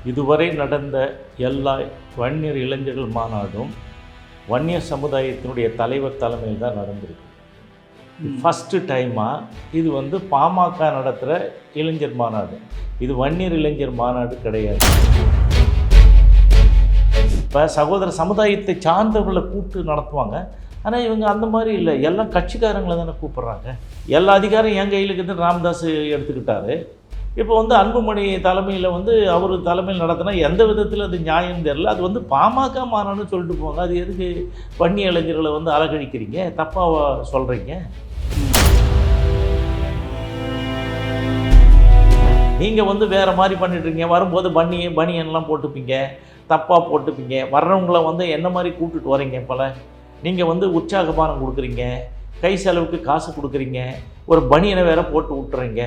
இதுவரை நடந்த எல்லா வன்னியர் இளைஞர்கள் மாநாடும் வன்னியர் சமுதாயத்தினுடைய தலைவர் தலைமையில் தான் நடந்திருக்கு. ஃபஸ்ட்டு டைமாக இது வந்து பாமக நடத்துகிற இளைஞர் மாநாடு. இது வன்னியர் இளைஞர் மாநாடு கிடையாது. இப்போ சகோதர சமுதாயத்தை சார்ந்தவர்களை கூப்பிட்டு நடத்துவாங்க. ஆனால் இவங்க அந்த மாதிரி இல்லை, எல்லாம் கட்சிக்காரங்களை தானே கூப்பிட்றாங்க. எல்லா அதிகாரம் என் கையில் இருக்குது ராமதாஸ் எடுத்துக்கிட்டாரு. இப்போ வந்து அன்புமணி தலைமையில் வந்து அவர் தலைமையில் நடத்தினா எந்த விதத்தில் அது நியாயம் தெரியல. அது வந்து பாமக மாநாடுன்னு சொல்லிட்டு போங்க. அது எதுக்கு வன்னிய இளைஞர்களை வந்து அலகழிக்கிறீங்க, தப்பாக சொல்கிறீங்க? நீங்கள் வந்து வேறு மாதிரி பண்ணிட்டுருக்கீங்க. வரும்போது பனியன்லாம் போட்டுப்பீங்க, தப்பாக போட்டுப்பீங்க. வர்றவங்களை வந்து என்ன மாதிரி கூப்பிட்டுட்டு வரீங்க? போல் நீங்கள் வந்து உற்சாகபானம் கொடுக்குறீங்க, கை செலவுக்கு காசு கொடுக்குறீங்க, ஒரு பனியனை வேற போட்டு விட்டுறீங்க,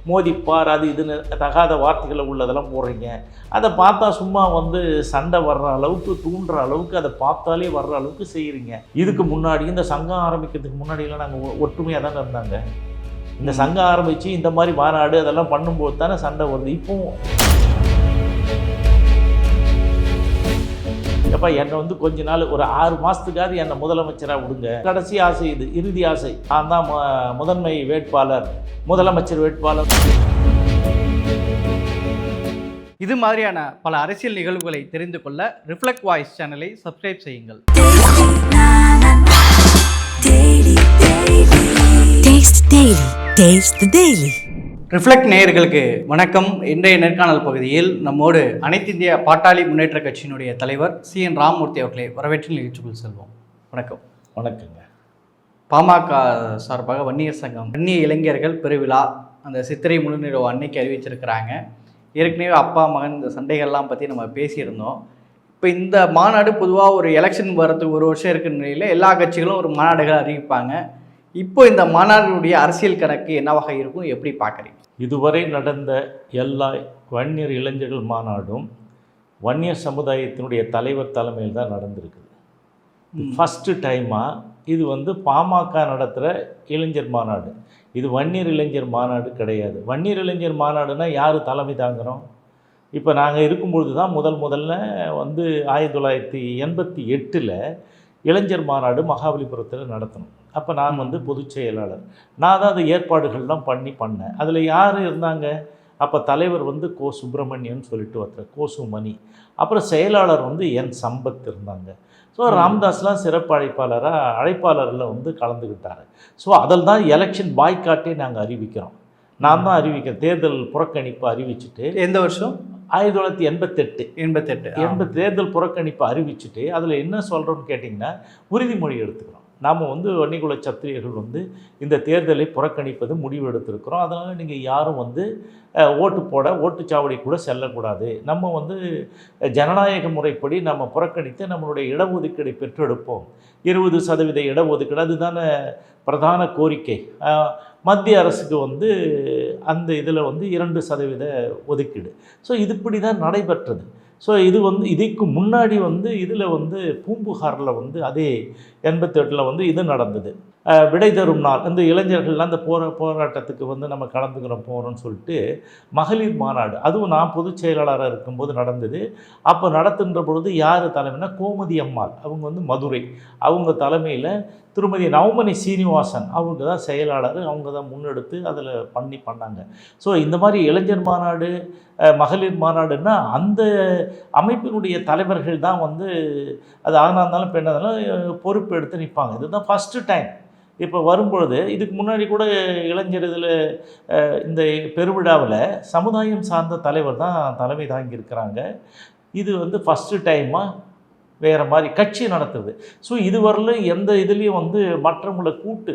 மோதிப்பார் அது இதுன்னு தகாத வார்த்தைகளை உள்ளதெல்லாம் போடுறீங்க. அதை பார்த்தா சும்மா வந்து சண்டை வர்ற அளவுக்கு, தூண்டுற அளவுக்கு, அதை பார்த்தாலே வர்ற அளவுக்கு செய்கிறீங்க. இதுக்கு முன்னாடி இந்த சங்கம் ஆரம்பிக்கிறதுக்கு முன்னாடியெல்லாம் நாங்கள் ஒற்றுமையாக தானே இருந்தாங்க. இந்த சங்கம் ஆரம்பித்து இந்த மாதிரி மாநாடு அதெல்லாம் பண்ணும்போது தானே சண்டை வருது. இப்போவும் எப்போ என்னை வந்து கொஞ்ச நாள் ஒரு 6 மாதத்துக்காவது என்னை முதலமைச்சராக விடுங்க. கடைசி ஆசை இது, இறுதி ஆசை. நான் தான் முதன்மை வேட்பாளர், முதலமைச்சர் வேட்பாளர். இது மாதிரியான பல அரசியல் நிகழ்வுகளை தெரிந்து கொள்ள ரிஃப்ளெக்ட் வாய்ஸ் சேனலை சப்ஸ்கிரைப் செய்யுங்கள். ரிஃப்ளெக்ட் நேயர்களுக்கு வணக்கம். இன்றைய நேர்காணல் பகுதியில் நம்மோடு அனைத்து இந்திய பாட்டாளி முன்னேற்ற கட்சியினுடைய தலைவர் CN ராமமூர்த்தி அவர்களை வரவேற்று நிகழ்ச்சிக்குள் செல்வோம். வணக்கம். வணக்கங்க. பாமக சார்பாக வன்னியர் சங்கம் வன்னிய இளைஞர்கள் பெருவிழா அந்த சித்திரை முழுநிலவு அன்னைக்கு அறிவிச்சிருக்கிறாங்க. ஏற்கனவே அப்பா மகன் இந்த சண்டைகள்லாம் பற்றி நம்ம பேசியிருந்தோம். இப்போ இந்த மாநாடு பொதுவாக ஒரு எலெக்ஷன் வரதுக்கு 1 வருஷம் இருக்கிற நிலையில் எல்லா கட்சிகளும் ஒரு மாநாடுகள் அறிவிப்பாங்க. இப்போ இந்த மாநாடுடைய அரசியல் கணக்கு என்னவாக இருக்கும், எப்படி பார்க்குறீங்க? இதுவரை நடந்த எல்லா வன்னியர் இளைஞர்கள் மாநாடும் வன்னியர் சமுதாயத்தினுடைய தலைவர் தலைமையில் தான் நடந்திருக்குது. ஃபஸ்ட்டு டைமாக இது வந்து பாமக நடத்துகிற இளைஞர் மாநாடு. இது வன்னியர் இளைஞர் மாநாடு கிடையாது. வன்னியர் இளைஞர் மாநாடுனா யார் தலைமை தாங்குகிறோம்? இப்போ நாங்கள் இருக்கும்பொழுது தான் முதல்ல வந்து 1988 இளைஞர் மாநாடு மகாபலிபுரத்தில் நடத்தணும். அப்போ நான் வந்து பொதுச் செயலாளர். நான் தான் அந்த ஏற்பாடுகள்லாம் பண்ணேன். அதில் யார் இருந்தாங்க? அப்போ தலைவர் வந்து கோ சுப்பிரமணியன் சொல்லிட்டு ஒருத்தர், கோசுமணி. அப்புறம் செயலாளர் வந்து என் சம்பத் இருந்தாங்க. ஸோ ராமதாஸ்லாம் சிறப்பு அழைப்பாளரில் வந்து கலந்துக்கிட்டார். ஸோ அதில் தான் எலெக்ஷன் பாய்காட்டே நாங்கள் அறிவிக்கிறோம். நான் தான் அறிவிக்கிறேன். தேர்தல் புறக்கணிப்பு அறிவிச்சுட்டு எந்த வருஷம்? 1988 தேர்தல் புறக்கணிப்பு அறிவிச்சுட்டு அதில் என்ன சொல்கிறோன்னு கேட்டிங்கன்னா, உறுதிமொழி எடுத்துக்கிறோம். நாம் வந்து வன்னிகுல சத்திரியர்கள் வந்து இந்த தேர்தலை புறக்கணிப்பது முடிவு எடுத்திருக்கிறோம். அதனால் நீங்கள் யாரும் வந்து ஓட்டுச்சாவடி கூட செல்லக்கூடாது. நம்ம வந்து ஜனநாயக முறைப்படி நம்ம புறக்கணித்து நம்மளுடைய இடஒதுக்கீடை பெற்றெடுப்போம். 20% இடஒதுக்கீடு அதுதானே பிரதான கோரிக்கை. மத்திய அரசுக்கு வந்து அந்த இதில் வந்து 2% ஒதுக்கீடு. ஸோ இதுபடி தான் நடைபெற்றது. ஸோ இது வந்து இதுக்கு முன்னாடி வந்து இதில் வந்து பூம்புகாரில் வந்து அதே 88 வந்து இது நடந்தது. விடை தரும் நாள் இந்த இளைஞர்கள்லாம் அந்த போராட்டத்துக்கு வந்து நம்ம போகிறோம்னு சொல்லிட்டு மகளிர் மாநாடு, அதுவும் நான் பொதுச் செயலாளராக இருக்கும்போது நடந்தது. அப்போ நடத்துகின்ற பொழுது யார் தலைமைனா கோமதி அம்மாள், அவங்க வந்து மதுரை, அவங்க தலைமையில் திருமதி நவமணி சீனிவாசன் அவங்க தான் செயலாளர். அவங்க தான் முன்னெடுத்து அதில் பண்ணாங்க. ஸோ இந்த மாதிரி இளைஞர் மாநாடு, மகளிர் மாநாடுன்னா அந்த அமைப்பினுடைய தலைவர்கள் தான் வந்து அது ஆணாக இருந்தாலும் பெண்ணாக இருந்தாலும் பொறுப்பு எடுத்து நிற்பாங்க. இதுதான் ஃபஸ்ட்டு டைம். இப்போ வரும்பொழுது இதுக்கு முன்னாடி கூட இளைஞர் இதில் இந்த பெருவிழாவில் சமுதாயம் சார்ந்த தலைவர் தான் தலைமை தாங்கியிருக்கிறாங்க. இது வந்து ஃபஸ்ட்டு டைமாக வேறு மாதிரி கட்சி நடத்துது. ஸோ இதுவரையிலும் எந்த இதுலேயும் வந்து மற்றவங்களை கூப்பிட்டு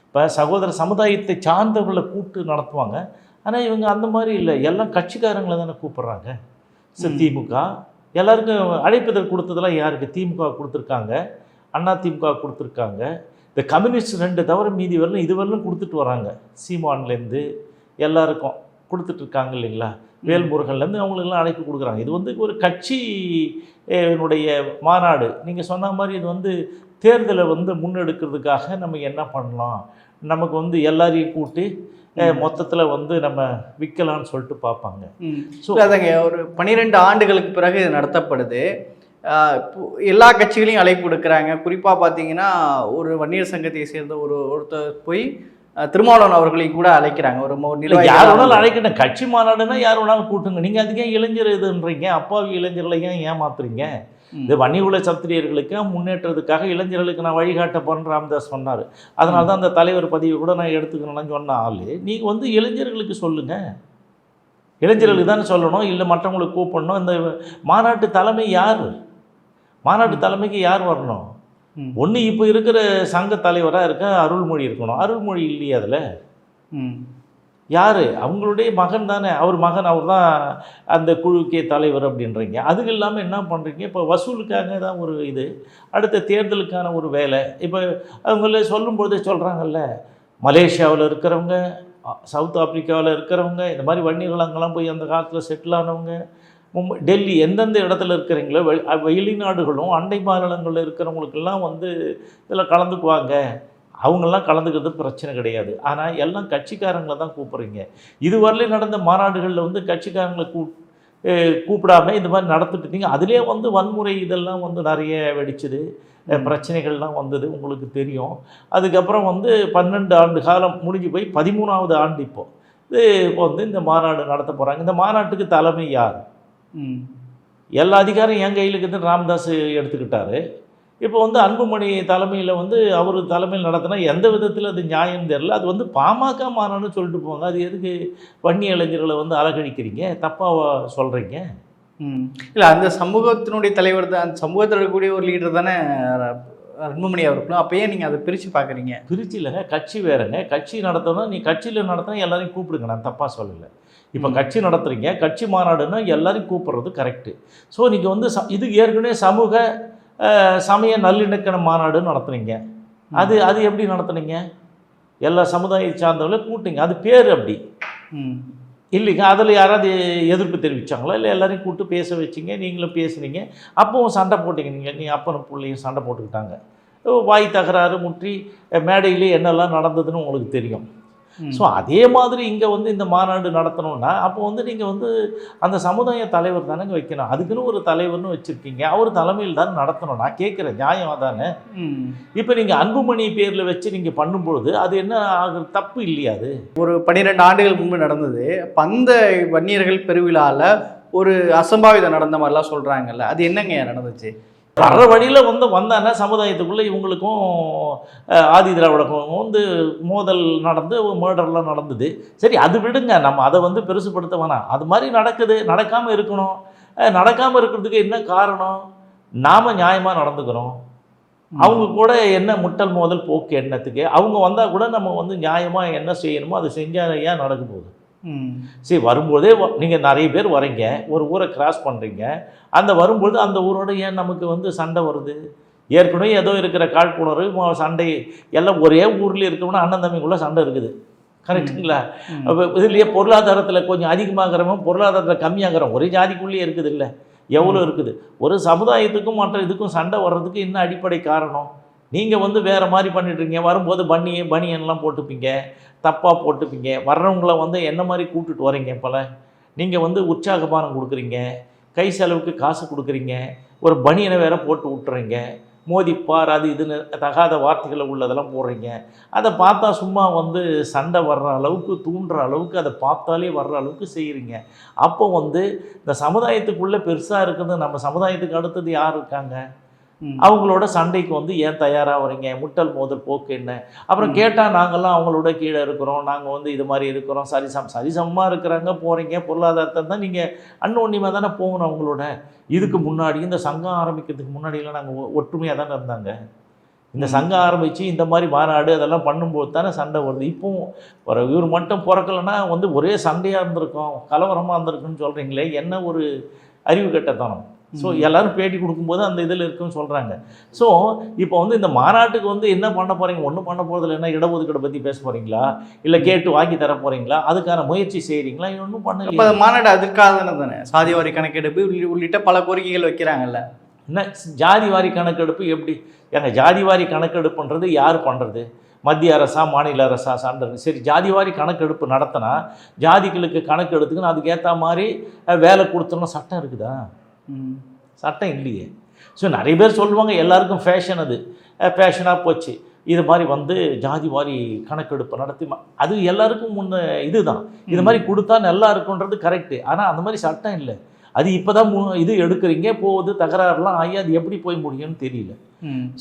இப்போ சகோதர சமுதாயத்தை சார்ந்தவர்களை கூப்பிட்டு நடத்துவாங்க. ஆனால் இவங்க அந்த மாதிரி இல்லை, எல்லாம் கட்சிக்காரங்களை தானே கூப்பிட்றாங்க. திமுக எல்லாருக்கும் அழைப்புதல் கொடுத்ததெல்லாம் யாருக்கு? திமுக கொடுத்துருக்காங்க, அதிமுக கொடுத்துருக்காங்க. இந்த கம்யூனிஸ்ட் 2 தவிர மீதி வரலும் இதுவரையிலும் கொடுத்துட்டு வராங்க. சீமான்லேருந்து எல்லாருக்கும் கொடுத்துட்ருக்காங்க இல்லைங்களா? வேல்முருகன்லேருந்து அவங்களுக்கெல்லாம் அழைப்பு கொடுக்குறாங்க. இது வந்து ஒரு கட்சியினுடைய மாநாடு. நீங்கள் சொன்ன மாதிரி இது வந்து தேர்தலை வந்து முன்னெடுக்கிறதுக்காக நம்ம என்ன பண்ணலாம், நமக்கு வந்து எல்லாரையும் கூட்டி மொத்தத்தில் வந்து நம்ம விற்கலான்னு சொல்லிட்டு பார்ப்பாங்க. ஸோ அதங்க ஒரு 12 ஆண்டுகளுக்கு பிறகு இது நடத்தப்படுது. எல்லா கட்சிகளையும் அழைப்பு எடுக்கிறாங்க. குறிப்பாக பார்த்தீங்கன்னா ஒரு வன்னியர் சங்கத்தை சேர்ந்த ஒருத்தர் போய் திருமாவளவன் அவர்களையும் கூட அழைக்கிறாங்க. ஒரு யார் வேணாலும் அழைக்கணும். கட்சி மாநாடுன்னா யார் வேணாலும் கூட்டுங்க. நீங்கள் அதுக்கே இளைஞர் இதுன்றீங்க, அப்பாவி இளைஞர்களை ஏன் ஏமாத்துறீங்க? இது வன்னிகுல சத்திரியர்களுக்கு முன்னேற்றத்துக்காக இளைஞர்களுக்கு நான் வழிகாட்ட போகிறேன்னு ராமதாஸ் சொன்னார். அதனால தான் அந்த தலைவர் பதவி கூட நான் எடுத்துக்கணும்னு சொன்ன ஆள். நீங்கள் வந்து இளைஞர்களுக்கு சொல்லுங்கள், இளைஞர்களுக்கு தானே சொல்லணும், இல்லை மற்றவங்களுக்கு கூப்பிடணும். இந்த மாநாட்டு தலைமை யார்? மாநாட்டு தலைமைக்கு யார் வரணும்? ஒன்று இப்போ இருக்கிற சங்க தலைவராக இருக்க அருள்மொழி இருக்கணும். அருள்மொழி இல்லையா அதில்? யார்? அவங்களுடைய மகன் தானே. அவர் தான் அந்த குழுக்கே தலைவர் அப்படின்றீங்க. அதுக்கு இல்லாமல் என்ன பண்ணுறீங்க? இப்போ வசூலுக்காக தான் ஒரு இது, அடுத்த தேர்தலுக்கான ஒரு வேலை. இப்போ அவங்கள சொல்லும்போதே சொல்கிறாங்கல்ல, மலேசியாவில் இருக்கிறவங்க, சவுத் ஆப்பிரிக்காவில் இருக்கிறவங்க, இந்த மாதிரி வன்னியர்கள் அங்கெல்லாம் போய் அந்த காலத்தில் செட்டில் ஆனவங்க, மும்பை, டெல்லி, எந்தெந்த இடத்துல இருக்கிறீங்களோ வெளிநாடுகளும் அண்டை மாநிலங்களில் இருக்கிறவங்களுக்கெல்லாம் வந்து இதில் கலந்துக்குவாங்க. அவங்கெல்லாம் கலந்துக்கிறது பிரச்சனை கிடையாது. ஆனால் எல்லாம் கட்சிக்காரங்களை தான் கூப்பிட்றீங்க. இதுவரையிலும் நடந்த மாநாடுகளில் வந்து கட்சிக்காரங்களை கூப்பிடாம இந்த மாதிரி நடத்திட்டு இருந்தீங்க. அதிலே வந்து வன்முறை இதெல்லாம் வந்து நிறைய வெடிச்சுது, பிரச்சனைகள்லாம் வந்தது, உங்களுக்கு தெரியும். அதுக்கப்புறம் வந்து 12 ஆண்டு காலம் முடிஞ்சு போய் 13வது ஆண்டு இப்போ வந்து இந்த மாநாடு நடத்த போகிறாங்க. இந்த மாநாட்டுக்கு தலைமை யார்? எல்லா அதிகாரம் என் கையில் இருக்குதுன்னு ராமதாஸ் எடுத்துக்கிட்டாரு. இப்போ வந்து அன்புமணி தலைமையில் வந்து அவர் தலைமையில் நடத்தினா எந்த விதத்தில் அது நியாயம் தெரியல. அது வந்து பாமக மாநாடுன்னு சொல்லிட்டு போங்க. அது எதுக்கு வன்னிய இளைஞர்களை வந்து அலகழிக்கிறீங்க, தப்பாக சொல்கிறீங்க? இல்லை, அந்த சமூகத்தினுடைய தலைவர் தான், அந்த சமூகத்தில் இருக்கக்கூடிய ஒரு லீடர் தானே அன்புமணி அவர்களும். அப்போ ஏன் நீங்கள் அதை பிரித்து பார்க்குறீங்க? பிரித்து இல்லைங்க, கட்சி வேறுங்க. கட்சி நடத்தணும், நீ கட்சியில் நடத்தினா எல்லாரையும் கூப்பிடுங்க, நான் தப்பாக சொல்லலை. இப்போ கட்சி நடத்துகிறீங்க, கட்சி மாநாடுன்னா எல்லாரையும் கூப்பிட்றது கரெக்டு. ஸோ நீங்கள் வந்து இது ஏற்கனவே சமூக சமய நல்லிணக்கண மாநாடுன்னு நடத்துனீங்க. அது எப்படி நடத்துனீங்க? எல்லா சமுதாயத்தை சார்ந்தவங்களே கூட்டிங்க, அது பேர் அப்படி இல்லைங்க. அதில் யாராவது எதிர்ப்பு தெரிவித்தாங்களா? இல்லை எல்லாரையும் கூப்பிட்டு பேச வச்சிங்க, நீங்களும் பேசுனீங்க. அப்போவும் சண்டை போட்டிங்க. நீ அப்பனும் பிள்ளையும் சண்டை போட்டுக்கிட்டாங்க. வாய் தகராறு முற்றி மேடையிலே என்னெல்லாம் நடந்ததுன்னு உங்களுக்கு தெரியும். ஸோ அதே மாதிரி இங்கே வந்து இந்த மாநாடு நடத்தணும்னா அப்போ வந்து நீங்கள் வந்து அந்த சமுதாய தலைவர் தானேங்க வைக்கணும். அதுக்குன்னு ஒரு தலைவர்னு வச்சுருக்கீங்க, அவர் தலைமையில் தானே நடத்தணும். நான் கேட்குறேன், நியாயம் தானே? இப்போ நீங்கள் அன்புமணி பேரில் வச்சு நீங்கள் பண்ணும்பொழுது அது என்ன ஆகுது? தப்பு இல்லையா? அது ஒரு 12 ஆண்டுகள் முன்பு நடந்தது. அந்த வன்னியர்கள் பெருவிழாவில் ஒரு அசம்பாவிதம் நடந்த மாதிரிலாம் சொல்கிறாங்கல்ல, அது என்னங்க நடந்துச்சு? வர்ற வழியில் வந்தாங்கன்னா சமுதாயத்துக்குள்ளே இவங்களுக்கும் ஆதி திராவிடக்கும் வந்து மோதல் நடந்து மர்டர்லாம் நடந்தது. சரி, அது விடுங்க, நம்ம அதை வந்து பெருசுப்படுத்த வேணாம். அது மாதிரி நடக்குது, நடக்காமல் இருக்கணும். நடக்காமல் இருக்கிறதுக்கு என்ன காரணம்? நாம் நியாயமாக நடந்துக்கிறோம். அவங்க கூட என்ன முட்டல் மோதல் போக்கு எண்ணத்துக்கு அவங்க வந்தால் கூட நம்ம வந்து நியாயமாக என்ன செய்யணுமோ அதை செஞ்சால் ஏன் நடக்க போகுது? சரி, வரும்போதே நீங்கள் நிறைய பேர் வரீங்க, ஒரு ஊரை கிராஸ் பண்ணுறீங்க, அந்த வரும்போது அந்த ஊரோட ஏன் நமக்கு வந்து சண்டை வருது? ஏற்கனவே ஏதோ இருக்கிற காழ்ப்புணர்வு சண்டை எல்லாம் ஒரே ஊரில் இருக்கணும்னா அண்ணன் தம்பிக்குள்ளே சண்டை இருக்குது, கரெக்டுங்களா? இதுலேயே பொருளாதாரத்தில் கொஞ்சம் அதிகமாகிறவன் பொருளாதாரத்தில் கம்மியாகிறோம், ஒரே ஜாதிக்குள்ளேயே இருக்குது. இல்லை, எவ்வளோ இருக்குது? ஒரு சமுதாயத்துக்கும் மற்ற இதுக்கும் சண்டை வர்றதுக்கு என்ன அடிப்படை காரணம்? நீங்கள் வந்து வேறு மாதிரி பண்ணிட்டுருங்க. வரும்போது பனியன்லாம் போட்டுப்பீங்க, தப்பாக போட்டுப்பீங்க. வர்றவங்கள வந்து என்ன மாதிரி கூப்பிட்டுட்டு வரீங்க? போல் நீங்கள் வந்து உற்சாகபானம் கொடுக்குறீங்க, கை செலவுக்கு காசு கொடுக்குறீங்க, ஒரு பனியனை வேற போட்டு விட்டுறீங்க, மோதிப்பார் அது இதுன்னு தகாத வார்த்தைகளை உள்ளதெல்லாம் போடுறீங்க. அதை பார்த்தா சும்மா வந்து சண்டை வர்ற அளவுக்கு தூண்டுற அளவுக்கு அதை பார்த்தாலே வர்ற அளவுக்கு செய்கிறீங்க. அப்போ வந்து இந்த சமுதாயத்துக்குள்ளே பெருசாக இருக்குது, நம்ம சமுதாயத்துக்கு அடுத்தது யார் இருக்காங்க? அவங்களோட சண்டைக்கு வந்து ஏன் தயாராக வரீங்க? முட்டல் மோதல் போக்கு என்ன? அப்புறம் கேட்டால் நாங்கள்லாம் அவங்களோட கீழே இருக்கிறோம், நாங்கள் வந்து இது மாதிரி இருக்கிறோம், சரிசமமாக இருக்கிறாங்க போகிறீங்க. பொருளாதாரத்தை தான் நீங்கள் அன்னோன்னியமாக தானே போகணும் அவங்களோட. இதுக்கு முன்னாடி இந்த சங்கம் ஆரம்பிக்கிறதுக்கு முன்னாடியெல்லாம் நாங்கள் ஒற்றுமையாக தானே இருந்தாங்க. இந்த சங்கம் ஆரம்பித்து இந்த மாதிரி மாநாடு அதெல்லாம் பண்ணும்போது தானே சண்டை வருது. இப்போவும் இவர் மட்டும் பிறக்கலைன்னா வந்து ஒரே சண்டையாக இருந்திருக்கும், கலவரமாக இருந்திருக்குன்னு சொல்கிறீங்களே, என்ன ஒரு அறிவு கட்டத்தனம்? ஸோ எல்லோரும் பேட்டி கொடுக்கும்போது அந்த இதில் இருக்குன்னு சொல்கிறாங்க. ஸோ இப்போ வந்து இந்த மாநாட்டுக்கு வந்து என்ன பண்ண போகிறீங்க? ஒன்றும் பண்ண போகிறதில்ல. என்ன இடஒதுக்கீடை பற்றி பேச போகிறீங்களா? இல்லை கேட்டு வாங்கி தர போகிறீங்களா? அதுக்கான முயற்சி செய்கிறீங்களா? ஒன்றும் பண்ணல. இப்போ மாநாடு அதுக்காக தானே சாதி வாரி கணக்கெடுப்பு உள்ளிட்ட பல கோரிக்கைகள் வைக்கிறாங்கல்ல. என்ன ஜாதி வாரி கணக்கெடுப்பு எப்படி? ஏங்க ஜாதி வாரி கணக்கெடுப்புன்றது யார் பண்ணுறது? மத்திய அரசா மாநில அரசா சான்றது. சரி, ஜாதிவாரி கணக்கெடுப்பு நடத்தினா ஜாதிகளுக்கு கணக்கு எடுத்துக்கணும், அதுக்கேற்ற மாதிரி வேலை கொடுத்தோம்னா சட்டம் இருக்குதா? சட்டம் இல்லையே. ஸோ நிறைய பேர் சொல்லுவாங்க எல்லாருக்கும் ஃபேஷன், அது ஃபேஷனாக போச்சு. இது மாதிரி வந்து ஜாதி வாரி கணக்கெடுப்பு நடத்தி அது எல்லாருக்கும் முன்ன இதுதான். இது மாதிரி கொடுத்தா நல்லா இருக்குன்றது கரெக்டு. ஆனால் அந்த மாதிரி சட்டம் இல்லை. அது இப்போ தான் இது எடுக்கிறீங்க, போகுது, தகராறுலாம் ஆகி அது எப்படி போய் முடியும்னு தெரியல.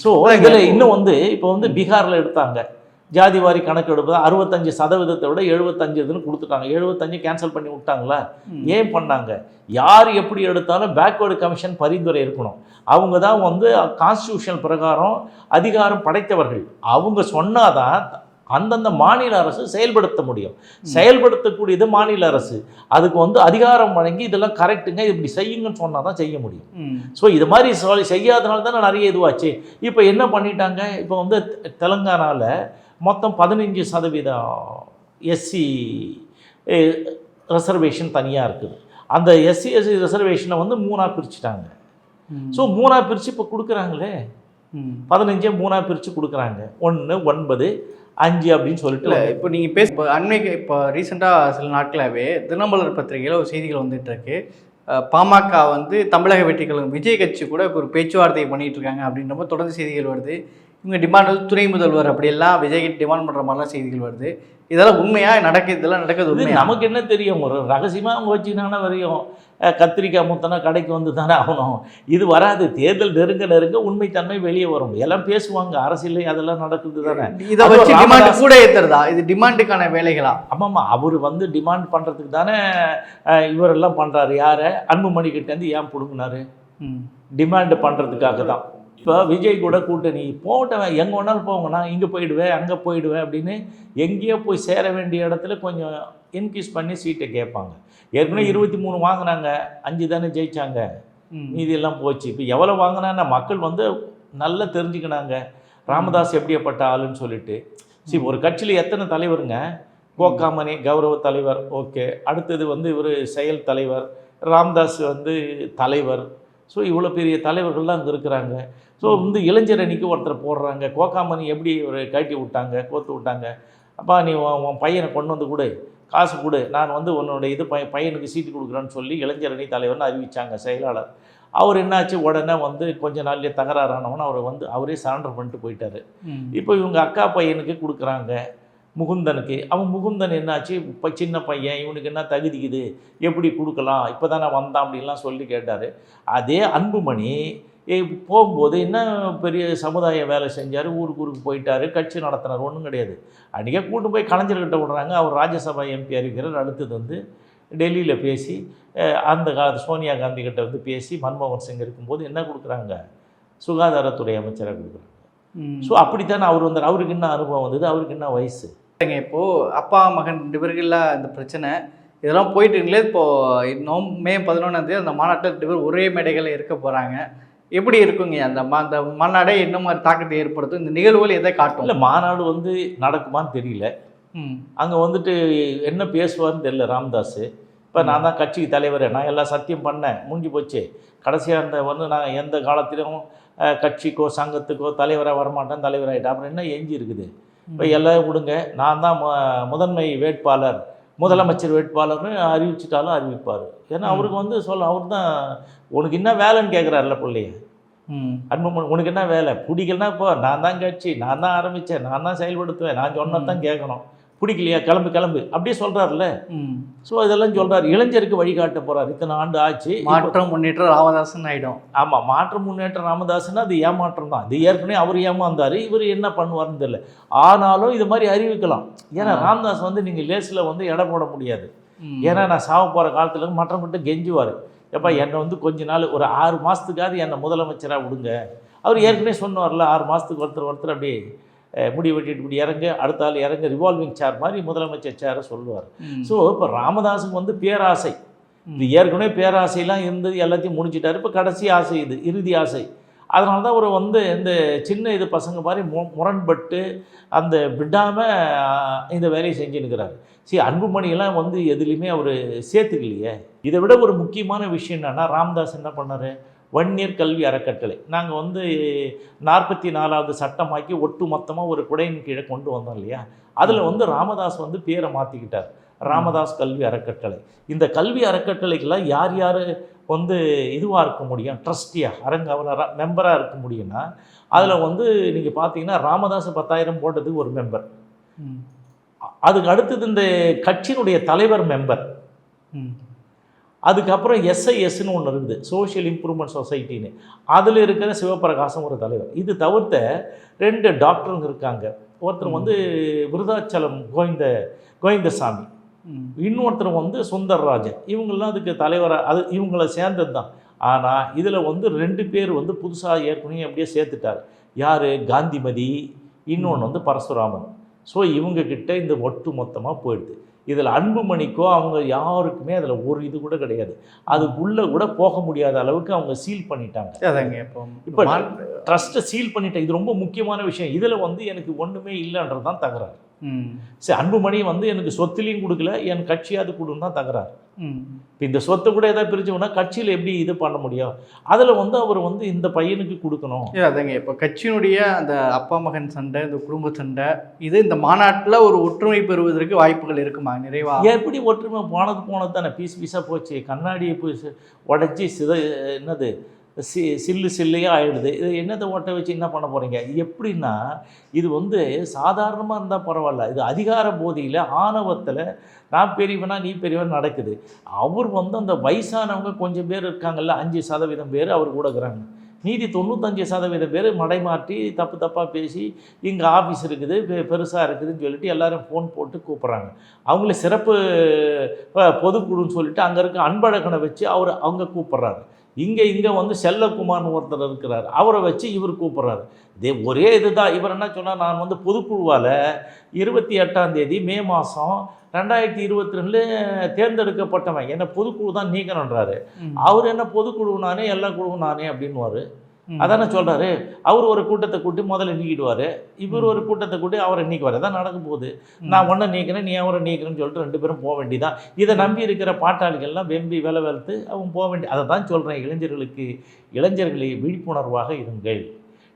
ஸோ இதில் இன்னும் வந்து இப்போ வந்து பீகாரில் எடுத்தாங்க ஜாதிவாரி கணக்கெடுப்பு 65% விட 75 கொடுத்துட்டாங்க. 75 கேன்சல் பண்ணி விட்டாங்களா? ஏன் பண்ணாங்க? யார் எப்படி எடுத்தாலும் பேக்வேர்டு கமிஷன் பரிந்துரை இருக்கணும். அவங்க தான் வந்து கான்ஸ்டியூஷன் பிரகாரம் அதிகாரம் படைத்தவர்கள். அவங்க சொன்னாதான் அந்தந்த மாநில அரசு செயல்படுத்த முடியும். செயல்படுத்தக்கூடியது மாநில அரசு. அதுக்கு வந்து அதிகாரம் வழங்கி இதெல்லாம் கரெக்டுங்க, இப்படி செய்யுங்கன்னு சொன்னால் தான் செய்ய முடியும். ஸோ இது மாதிரி செய்யாதனால தானே நிறைய இதுவாச்சு. இப்போ என்ன பண்ணிட்டாங்க? இப்போ வந்து தெலுங்கானாவில் மொத்தம் 15% எஸ்சி ரிசர்வேஷன் தனியாக இருக்குது. அந்த எஸ்சி ரிசர்வேஷனை வந்து 3ஆக பிரிச்சுட்டாங்க. ஸோ 3ஆக பிரித்து இப்போ கொடுக்குறாங்களே, 15 3ஆக பிரித்து கொடுக்குறாங்க. 1 9 5 அப்படின்னு சொல்லிட்டு. இப்போ நீங்கள் இப்போ அண்மைக்கு இப்போ ரீசெண்டாக சில நாட்களாகவே தினமலர் பத்திரிகையில் ஒரு செய்திகள் வந்துட்டு இருக்கு. பாமக வந்து தமிழக வெற்றிகளும் விஜய் கட்சி கூட இப்போ ஒரு பேச்சுவார்த்தை பண்ணிகிட்டு இருக்காங்க அப்படின்ற மாதிரி தொடர்ந்து செய்திகள் வருது. இவங்க டிமாண்ட் வந்து துணை முதல்வர் அப்படியெல்லாம் விஜய் டிமாண்ட் பண்ணுற மாதிரிலாம் செய்திகள் வருது. இதெல்லாம் உண்மையாக நடக்குது? இதெல்லாம் நடக்குது உண்மை? நமக்கு என்ன தெரியும்? ஒரு ரகசியமாக அவங்க வச்சுக்கினாங்கன்னா வரையும் கத்திரிக்காய் முத்தனா கடைக்கு வந்து தானே ஆகணும். இது வராது. தேர்தல் நெருங்க நெருங்க உண்மைத்தன்மை வெளியே வரும். எல்லாம் பேசுவாங்க, அரசியல் அதெல்லாம் நடக்குது தானே. இதை வச்சு டிமாண்ட் கூட ஏற்றுறதா? இது டிமாண்டுக்கான வேலைகளா? ஆமாம்மா, அவர் வந்து டிமாண்ட் பண்ணுறதுக்கு தானே இவரெல்லாம் பண்ணுறாரு. யாரை? அன்புமணி கிட்டேருந்து ஏன் பிடுங்கினாரு? டிமாண்டு பண்ணுறதுக்காக தான். இப்போ விஜய் கூட கூட்டணி போட்டவன் எங்கே வேணாலும் போங்கண்ணா, இங்கே போயிடுவேன் அங்கே போயிடுவேன் அப்படின்னு எங்கேயோ போய் சேர வேண்டிய இடத்துல கொஞ்சம் இன்க்ரீஸ் பண்ணி சீட்டை கேட்பாங்க. ஏற்கனவே 23 வாங்கினாங்க, 5 தானே ஜெயிச்சாங்க, மீதி எல்லாம் போச்சு. இப்போ எவ்வளோ வாங்கினான்னா மக்கள் வந்து நல்லா தெரிஞ்சுக்கினாங்க ராமதாஸ் எப்படியப்பட்ட ஆளுன்னு சொல்லிட்டு. சரி, ஒரு கட்சியில் எத்தனை தலைவருங்க? கோகாமணி கௌரவ தலைவர், ஓகே. அடுத்தது வந்து இவர் செயல் தலைவர், ராமதாஸ் வந்து தலைவர். ஸோ இவ்வளோ பெரிய தலைவர்கள்லாம் அங்கே இருக்கிறாங்க. ஸோ வந்து இளைஞர் அணிக்கு ஒருத்தர் போடுறாங்க. கோகாமணி எப்படி ஒரு கட்டி விட்டாங்க, கோத்து விட்டாங்க. அப்பா நீ உன் பையனை கொண்டு வந்து கொடு, காசு கொடு, நான் வந்து உன்னோட இது பையனுக்கு சீட்டு கொடுக்குறேன்னு சொல்லி இளைஞர் அணி தலைவர்னு அறிவித்தாங்க செயலாளர். அவர் என்னாச்சு, உடனே வந்து கொஞ்ச நாள்லேயே தகராறானவன அவரை வந்து அவரே சரண்டர் பண்ணிட்டு போயிட்டார். இப்போ இவங்க அக்கா பையனுக்கு கொடுக்குறாங்க, முகுந்தனுக்கு. அவன் முகுந்தன் என்னாச்சு, இப்போ சின்ன பையன், இவனுக்கு என்ன தகுதிக்குது, எப்படி கொடுக்கலாம், இப்போ தானே வந்தான் அப்படின்லாம் சொல்லி கேட்டார். அதே அன்புமணி போகும்போது என்ன பெரிய சமுதாய வேலை செஞ்சார், ஊருக்கு போயிட்டார், கட்சி நடத்தினார், ஒன்றும் கிடையாது. அன்றைக்கே கூட்டு போய் கலைஞர்கிட்ட விடுறாங்க. அவர் ராஜ்யசபா எம்பி அறிவிக்கிறார். அடுத்தது வந்து டெல்லியில் பேசி அந்த காலத்து சோனியா காந்தி கிட்ட வந்து பேசி மன்மோகன் சிங் இருக்கும்போது என்ன கொடுக்குறாங்க, சுகாதாரத்துறை அமைச்சராக கொடுக்குறாங்க. ஸோ அப்படித்தானே அவர் வந்தார். அவருக்கு என்ன அனுபவம் வந்தது, அவருக்கு என்ன வயசு? இப்போது அப்பா மகன் 2 பேருக்குள்ள இந்த பிரச்சனை இதெல்லாம் போயிட்டு இருங்களே. இப்போது மே 11 அந்த மாநாட்டில் 2 பேர் ஒரே மேடைகளில் இருக்க போகிறாங்க. எப்படி இருக்குங்க அந்த மாநாடே? என்ன மாதிரி தாக்கத்தை ஏற்படுத்தும்? இந்த நிகழ்வுகள் எதை காட்டும்? இல்லை, மாநாடு வந்து நடக்குமான்னு தெரியல. அங்கே வந்துட்டு என்ன பேசுவார்னு தெரியல ராமதாஸ். இப்போ நான் தான் கட்சிக்கு தலைவர், நான் எல்லாம் சத்தியம் பண்ணேன், முடிஞ்சு போச்சு. கடைசியாக அந்த வந்து நான் எந்த காலத்திலும் கட்சிக்கோ சங்கத்துக்கோ தலைவராக வரமாட்டேன், தலைவராகிட்டேன். அப்புறம் என்ன எஞ்சி இருக்குது? இப்போ எல்லாம் விடுங்க, நான் தான் முதன்மை வேட்பாளர், முதலமைச்சர் வேட்பாளர்னு அறிவிச்சிட்டாலும் அறிவிப்பார். ஏன்னா அவருக்கு வந்து அவர் தான் உனக்கு என்ன வேலைன்னு கேட்குறாருல பிள்ளைய. அன்புமணி உனக்கு என்ன வேலை? பிடிக்கலன்னா இப்போ நான் தான் கட்சி, நான் தான் ஆரம்பித்தேன், நான் தான் செயல்படுத்துவேன், நான் சொன்னதான் கேட்கணும், பிடிக்கலையா கிளம்பு அப்படியே சொல்கிறாருல்ல. ஸோ இதெல்லாம் சொல்கிறார். இளைஞருக்கு வழிகாட்ட போகிறார். இத்தனை ஆண்டு ஆச்சு, மாற்றம் முன்னேற்றம் ராமதாசன் ஆகிடும். ஆமாம், மாற்றம் முன்னேற்றம் ராமதாஸ்னா அது ஏமாற்றம் தான். இது ஏற்கனவே அவர் ஏமாந்தார், இவர் என்ன பண்ணுவார்னு தெரியல. ஆனாலும் இது மாதிரி அறிவிக்கலாம். ஏன்னா ராமதாஸ் வந்து நீங்கள் லேஸில் வந்து எடை போட முடியாது. ஏன்னா நான் சாவ போகிற காலத்தில் மற்றவங்கிட்ட கெஞ்சுவார், எப்போ என்னை வந்து கொஞ்ச நாள் ஒரு 6 மாதத்துக்காவது என்னை முதலமைச்சராக விடுங்க. அவர் ஏற்கனவே சொன்னார்ல, 6 மாதத்துக்கு ஒருத்தர் அப்படியே முடி வெட்டிட்டு இப்படி இறங்க, அடுத்த ஆள் இறங்க, ரிவால்விங் சேர் மாதிரி முதலமைச்சர் சேரை சொல்லுவார். ஸோ இப்போ ராமதாஸுக்கு வந்து பேராசை, இது ஏற்கனவே பேராசையெல்லாம் இருந்தது, எல்லாத்தையும் முடிச்சிட்டார். இப்போ கடைசி ஆசை, இது இறுதி ஆசை. அதனால தான் அவர் வந்து இந்த சின்ன இது பசங்க மாதிரி முரண்பட்டு அந்த விடாமல் இந்த வேலையை செஞ்சுன்னுக்கிறார். சரி, அன்புமணியெல்லாம் வந்து எதுலேயுமே அவர் சேர்த்துக்கலையே. இதை விட ஒரு முக்கியமான விஷயம் என்னென்னா, ராமதாஸ் என்ன பண்ணார், வன்னியர் கல்வி அறக்கட்டளை நாங்கள் வந்து 44வது சட்டமாக்கி ஒட்டு மொத்தமாக ஒரு குடையின் கீழே கொண்டு வந்தோம் இல்லையா, அதில் வந்து ராமதாஸ் வந்து பேரை மாற்றிக்கிட்டார், ராமதாஸ் கல்வி அறக்கட்டளை. இந்த கல்வி அறக்கட்டளைக்கெல்லாம் யார் யார் வந்து இதுவாக இருக்க முடியும், ட்ரஸ்டியாக அரங்காவலராக மெம்பராக இருக்க முடியும்னா, அதில் வந்து நீங்கள் பார்த்தீங்கன்னா ராமதாஸ் 10,000 போட்டதுக்கு ஒரு மெம்பர், அதுக்கு அடுத்தது இந்த கட்சியினுடைய தலைவர் மெம்பர், அதுக்கப்புறம் எஸ்ஐஎஸ்ன்னு ஒன்று இருக்குது, சோஷியல் இம்ப்ரூவ்மெண்ட் சொசைட்டின்னு, அதில் இருக்கிற சிவபிரகாசம் ஒரு தலைவர். இது தவிர்த்த 2 டாக்டருங்க இருக்காங்க. ஒருத்தர் வந்து விருதாச்சலம் கோவிந்தசாமி, இன்னொருத்தர் வந்து சுந்தர்ராஜன். இவங்கெல்லாம் அதுக்கு தலைவராக அது இவங்கள சேர்ந்தது தான். ஆனால் இதில் வந்து 2 பேர் வந்து புதுசாக ஏற்கனவே அப்படியே சேர்த்துட்டார். யார்? காந்திமதி, இன்னொன்று வந்து பரசுராமன். ஸோ இவங்கக்கிட்ட இந்த ஒட்டு மொத்தமாக போயிடுது. இதில் அன்புமணிக்கோ அவங்க யாருக்குமே அதில் ஒரு இது கூட கிடையாது. அதுக்குள்ளே கூட போக முடியாத அளவுக்கு அவங்க சீல் பண்ணிட்டாங்க. இப்போ ட்ரஸ்ட்டை சீல் பண்ணிட்டேன். இது ரொம்ப முக்கியமான விஷயம். இதில் வந்து எனக்கு ஒன்றுமே இல்லைன்றது தான் தகராறு. சரி, அன்புமணி வந்து எனக்கு சொத்துலையும் கொடுக்கல, என் கட்சியாவது கொடுன்னு தான் தகராறு. இப்போ இந்த சொத்தை கூட ஏதாவது பிரிச்சோம்னா கட்சியில் எப்படி இது பண்ண முடியும்? அதில் வந்து அவர் வந்து இந்த பையனுக்கு கொடுக்கணும். அதாங்க இப்போ கட்சியினுடைய அந்த அப்பா மகன் சண்டை, இந்த குடும்ப சண்டை, இது இந்த மாநாட்டில் ஒரு ஒற்றுமை பெறுவதற்கு வாய்ப்புகள் இருக்குமா? நிறைவாக எப்படி ஒற்றுமை போனது தானே, பீஸாக போச்சு. கண்ணாடியை போய் உடச்சி என்னது சில்லையாக ஆகிடுது. இது என்னத்தை ஓட்ட வச்சு என்ன பண்ண போகிறீங்க? எப்படின்னா இது வந்து சாதாரணமாக இருந்தால் பரவாயில்ல, இது அதிகார போதியில் ஆணவத்தில் நான் பெரியவனா நீ பெரியவன் நடக்குது. அவர் வந்து அந்த வயசானவங்க கொஞ்சம் பேர் இருக்காங்கல்ல, 5% பேர் அவர் கூட இருக்கிறாங்க. மீதி 95% பேர் மடைமாற்றி தப்பாக பேசி இங்கே ஆஃபீஸ் இருக்குது பெருசாக இருக்குதுன்னு சொல்லிட்டு எல்லோரும் ஃபோன் போட்டு கூப்பிட்றாங்க. அவங்கள சிறப்பு பொதுக்குழுன்னு சொல்லிட்டு அங்கே இருக்க அன்பழகனை வச்சு அவங்க கூப்பிட்றாரு. இங்கே வந்து செல்லகுமார்னு ஒருத்தர் இருக்கிறார், அவரை வச்சு இவர் கூப்பிட்றாரு. ஒரே இதுதான். இவர் என்ன சொன்னால், நான் வந்து பொதுக்குழுவால் 28ஆம் தேதி மே மாதம் 2022 தேர்ந்தெடுக்கப்பட்டவன், என்ன பொதுக்குழு தான் நீக்கணுன்றாரு. அவர் என்ன பொதுக்குழு நானே, எல்லா குழுவும் நானே அப்படின்வார். அதானே சொல்கிறாரு. அவர் ஒரு கூட்டத்தை கூட்டி முதல்ல நீக்கிடுவார், இவர் ஒரு கூட்டத்தை கூட்டி அவரை நீக்குவார். அதான் நடக்க போகுது. நான் ஒன்றை நீக்கிறேன், நீ அவரை நீக்கிறேன்னு சொல்லிட்டு 2 பேரும் போக வேண்டியதான். இதை நம்பி இருக்கிற பாட்டாளிகள்லாம் வெம்பி வேலை வெளுத்து அவங்க போக வேண்டிய. அதை தான் சொல்கிறேன், இளைஞர்களை விழிப்புணர்வாக இருங்கள்.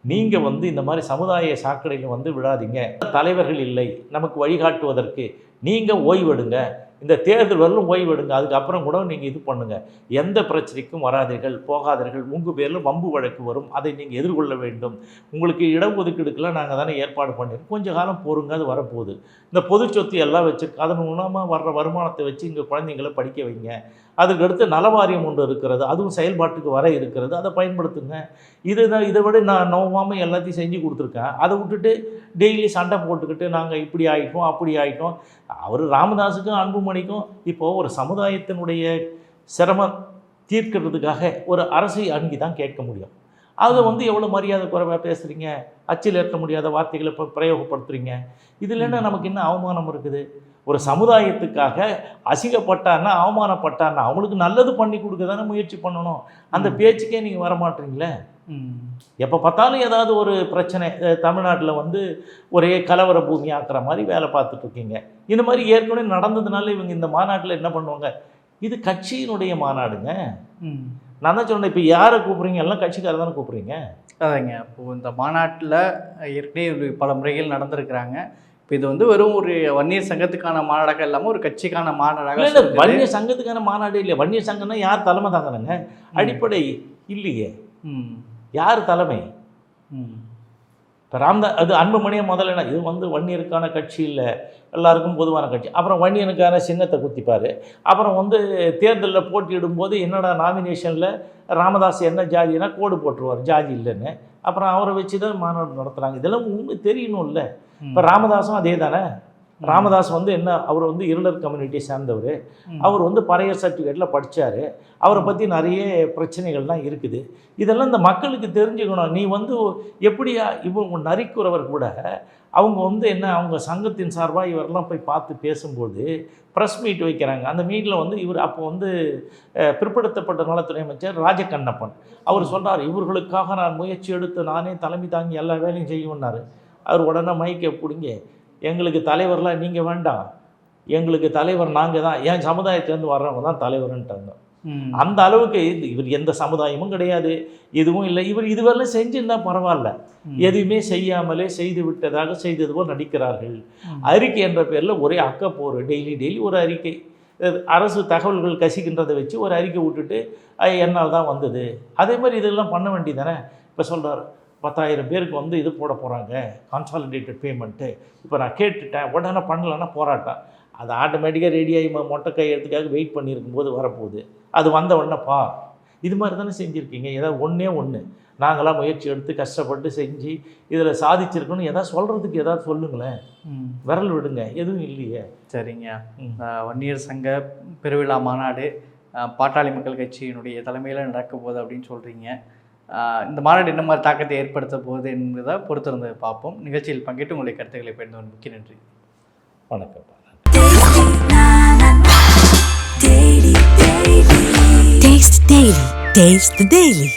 நீங்கள் வந்து இந்த மாதிரி சமுதாய சாக்கடையில் வந்து விடாதீங்க. தலைவர்கள் இல்லை நமக்கு வழிகாட்டுவதற்கு. நீங்கள் ஓய்வெடுங்க, இந்த தேர்தல் வரலும் ஓய்வெடுங்க, அதுக்கப்புறம் கூட நீங்கள் இது பண்ணுங்கள். எந்த பிரச்சனைக்கும் வராதீர்கள், போகாதீர்கள். உங்கள் பேரில் வம்பு வழக்கு வரும், அதை நீங்கள் எதிர்கொள்ள வேண்டும். உங்களுக்கு இடஒதுக்கீடுக்கெல்லாம் நாங்கள் தானே ஏற்பாடு பண்ணியிருக்கோம், கொஞ்சம் காலம் பொறுங்க, அது வரப்போகுது. இந்த பொது சொத்து எல்லாம் வச்சு அதன் மூலமாக வர்ற வருமானத்தை வச்சு இங்கே குழந்தைங்களை படிக்க வைங்க. அதுக்கடுத்து நலவாரியம் ஒன்று இருக்கிறது, அதுவும் செயல்பாட்டுக்கு வர இருக்கிறது, அதை பயன்படுத்துங்க. இதை விட நான் நோவாமல் எல்லாத்தையும் செஞ்சு கொடுத்துருக்கேன். அதை விட்டுட்டு டெய்லி சண்டை போட்டுக்கிட்டு நாங்கள் இப்படி ஆகிட்டோம் அப்படி ஆகிட்டோம். அவர் ராமதாஸுக்கும் அன்புமணிக்கும் இப்போது ஒரு சமுதாயத்தினுடைய சிரமம் தீர்க்கிறதுக்காக ஒரு அரசை அணுகி தான் கேட்க முடியும். அதை வந்து எவ்வளோ மரியாதை குறைவாக பேசுகிறீங்க, அச்சில் ஏற்ற முடியாத வார்த்தைகளை இப்போ பிரயோகப்படுத்துகிறீங்க. இதில் என்ன நமக்கு என்ன அவமானம் இருக்குது? ஒரு சமுதாயத்துக்காக அசிங்கப்பட்டான்னா, அவமானப்பட்டான்னா அவங்களுக்கு நல்லது பண்ணி கொடுக்க தானே முயற்சி பண்ணணும். அந்த பேச்சுக்கே நீங்கள் வரமாட்டீங்களே. எப்போ பார்த்தாலும் ஏதாவது ஒரு பிரச்சனை. தமிழ்நாட்டில் வந்து ஒரே கலவர பூமி ஆக்குற மாதிரி வேலை பார்த்துட்ருக்கீங்க. இந்த மாதிரி ஏற்கனவே நடந்ததுனால இவங்க இந்த மாநாட்டில் என்ன பண்ணுவாங்க? இது கட்சியினுடைய மாநாடுங்க. நான் தான் சொன்னேன், இப்போ யாரை கூப்பிட்றீங்க? எல்லாம் கட்சிக்காரர் தானே கூப்பிட்றீங்க. அதாங்க, இப்போது இந்த மாநாட்டில் ஏற்கனவே பல முறைகள் நடந்திருக்கிறாங்க. இப்போ இது வந்து வெறும் ஒரு வன்னியர் சங்கத்துக்கான மாநாடாக இல்லாமல் ஒரு கட்சிக்கான மாநாடாக. இல்லை, வன்னியர் சங்கத்துக்கான மாநாடு இல்லை. வன்னியர் சங்கம்னா யார் தலைமை தாங்கிறாங்க? அடிப்படை இல்லையே. யார் தலைமை? இப்போ அது அன்புமணியை முதல்ல இது வந்து வன்னியருக்கான கட்சி இல்லை, எல்லாருக்கும் பொதுவான கட்சி. அப்புறம் வன்னியனுக்கான சின்னத்தை குத்திப்பார். அப்புறம் வந்து தேர்தலில் போட்டியிடும்போது என்னடா நாமினேஷனில் ராமதாஸ் என்ன ஜாதினா கோடு போட்டுருவார், ஜாதி இல்லைன்னு. அப்புறம் அவரை வச்சு தான் மாநாடு நடத்துகிறாங்க. இதெல்லாம் உண்மை தெரியணும் இல்லை. இப்போ ராமதாஸும் அதே தானே. ராமதாஸ் வந்து என்ன, அவர் வந்து இருளர் கம்யூனிட்டியை சேர்ந்தவர். அவர் வந்து பறையர் சர்டிஃபிகேட்டில் படித்தார். அவரை பற்றி நிறைய பிரச்சனைகள்லாம் இருக்குது. இதெல்லாம் இந்த மக்களுக்கு தெரிஞ்சுக்கணும். நீ வந்து எப்படியா இவங்க நரிக்குறவர் கூட அவங்க வந்து என்ன, அவங்க சங்கத்தின் சார்பாக இவரெல்லாம் போய் பார்த்து பேசும்போது ப்ரெஸ் மீட் வைக்கிறாங்க. அந்த மீட்டில் வந்து இவர் அப்போ வந்து பிற்படுத்தப்பட்ட நலத்துறை அமைச்சர் ராஜகண்ணப்பன் அவர் சொல்கிறார், இவர்களுக்காக நான் முயற்சி எடுத்து நானே தலைமை தாங்கி எல்லா வேலையும் செய்வேன்னாரு. அவர் உடனே மைக்கை பிடிங்க, எங்களுக்கு தலைவர்லாம் நீங்கள் வேண்டாம், எங்களுக்கு தலைவர் நாங்கள் தான், என் சமுதாயத்துலேருந்து வர்றவங்க தான் தலைவர்ன்ட்டாங்க. அந்த அளவுக்கு இவர் எந்த சமுதாயமும் கிடையாது, எதுவும் இல்லை. இவர் இதுவரை செஞ்சுருந்தா பரவாயில்ல, எதுவுமே செய்யாமலே செய்து விட்டதாக செய்தது போல் நடிக்கிறார்கள். அறிக்கை என்ற பேரில் ஒரே அக்கப்போர், டெய்லி ஒரு அறிக்கை, அரசு தகவல்கள் கசிக்கின்றதை வச்சு ஒரு அறிக்கை விட்டுட்டு என்னால் தான் வந்தது. அதே மாதிரி இதெல்லாம் பண்ண வேண்டியதானே. இப்போ சொல்கிறார் 10,000 பேருக்கு வந்து இது போட போகிறாங்க கான்சாலிடேட்டட் பேமெண்ட்டு, இப்போ நான் கேட்டுட்டேன், உடனே பண்ணலன்னா போராட்டம். அது ஆட்டோமேட்டிக்காக ரெடியாகி மொட்டை கையெழுத்துக்காக வெயிட் பண்ணியிருக்கும் போது வரப்போகுது, அது வந்த உடனே இது மாதிரி தானே செஞ்சுருக்கீங்க. ஏதாவது ஒன்று நாங்களாம் முயற்சி எடுத்து கஷ்டப்பட்டு செஞ்சு இதில் சாதிச்சிருக்கணும், எதாவது சொல்கிறதுக்கு ஏதாவது சொல்லுங்களேன், விரல் விடுங்க, எதுவும் இல்லையே. சரிங்க. வன்னியர் சங்க பெருவிழா மாநாடு பாட்டாளி மக்கள் கட்சியினுடைய தலைமையில் நடக்க போகுது அப்படின்னு சொல்கிறீங்க. இந்த மாநாடு என்ன மாதிரி தாக்கத்தை ஏற்படுத்த போகுது என்பதை பொறுத்திருந்து பார்ப்போம். நிகழ்ச்சியில் பங்கேற்று உங்களுடைய கருத்துக்களை பகிர்ந்து மிக்க நன்றி. வணக்கம். Taste the Daily.